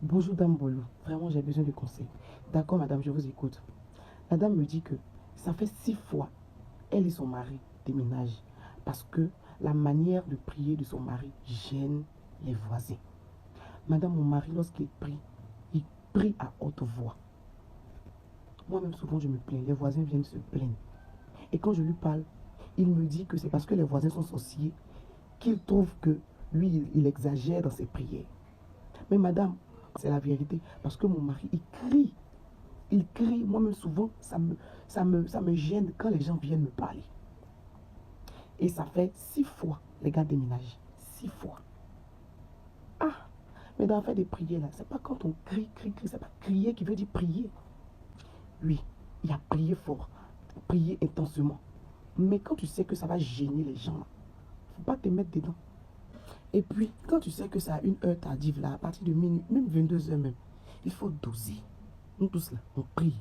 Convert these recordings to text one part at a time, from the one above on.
Bonjour Dame Bolo, vraiment j'ai besoin de conseils. D'accord madame, je vous écoute. La dame me dit que ça fait 6 fois, elle et son mari déménagent parce que la manière de prier de son mari gêne les voisins. Madame, mon mari, lorsqu'il prie à haute voix. Moi-même souvent je me plains, les voisins viennent se plaindre. Et quand je lui parle, il me dit que c'est parce que les voisins sont sorciers qu'il trouve que lui, il exagère dans ses prières. Mais madame, c'est la vérité, parce que mon mari, il crie, moi-même souvent, ça me gêne quand les gens viennent me parler. Et ça fait 6 fois, les gars déménagent, 6 fois. Ah, mais dans faire des prières, là, c'est pas quand on crie, c'est pas crier qui veut dire prier. Oui, il y a prier fort, prier intensément. Mais quand tu sais que ça va gêner les gens, faut pas te mettre dedans. Et puis, quand tu sais que ça a une heure tardive, là, à partir de minuit, même 22 h même, il faut doser. Nous tous là, on prie.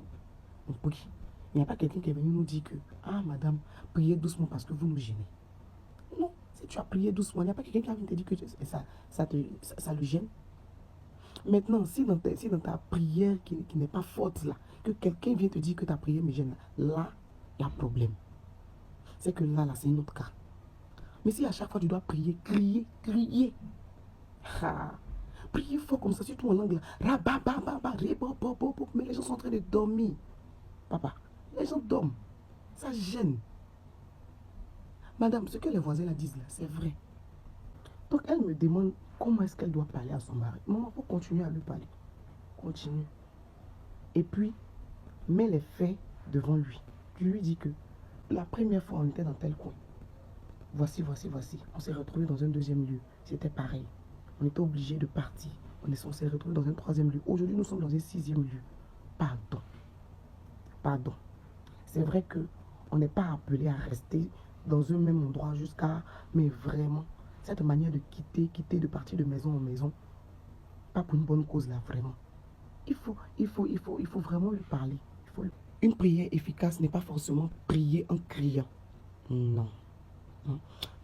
On prie. Il n'y a pas quelqu'un qui est venu nous dire que, ah madame, priez doucement parce que vous nous gênez. Non, si tu as prié doucement, il n'y a pas quelqu'un qui a venu te dire que ça le gêne. Maintenant, si dans ta prière qui n'est pas forte là, que quelqu'un vient te dire que ta prière me gêne, là, il y a problème. C'est que là, c'est un autre cas. Mais si à chaque fois tu dois prier, crier, prier fort comme ça, surtout en anglais, mais les gens sont en train de dormir. Papa, les gens dorment, ça gêne. Madame, ce que les voisins la disent là, c'est vrai. Donc elle me demande comment est-ce qu'elle doit parler à son mari. Maman, il faut continuer à lui parler. Continue. Et puis, mets les faits devant lui. Tu lui dis que la première fois on était dans tel coin. Voici. On s'est retrouvé dans un deuxième lieu. C'était pareil. On était obligé de partir. On s'est retrouvé dans un troisième lieu. Aujourd'hui, nous sommes dans un 6e lieu. Pardon. C'est vrai qu'on n'est pas appelé à rester dans un même endroit jusqu'à... Mais vraiment, cette manière de quitter, de partir de maison en maison, pas pour une bonne cause là, vraiment. Il faut vraiment lui parler. Une prière efficace n'est pas forcément prier en criant. Non.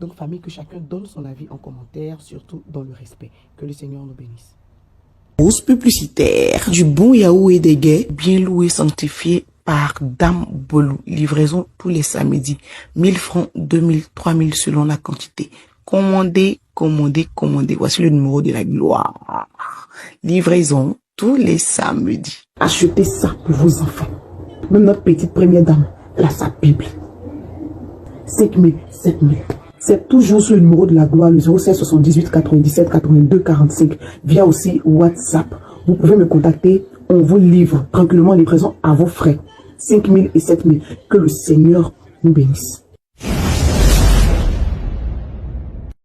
Donc famille, que chacun donne son avis en commentaire, surtout dans le respect. Que le Seigneur nous bénisse. Pause publicitaire du bon yaourt et des gays, bien loué, sanctifié par Dame Bolou. Livraison tous les samedis. 1000 francs, 2000, 3000 selon la quantité. Commandez. Voici le numéro de la gloire. Livraison tous les samedis. Achetez ça pour vos enfants. Même notre petite première dame, elle a sa Bible. 5000, 7000. C'est toujours sur le numéro de la gloire, le 07 78 97 82 45. Via aussi WhatsApp. Vous pouvez me contacter. On vous livre tranquillement les présents à vos frais. 5000 et 7000. Que le Seigneur nous bénisse.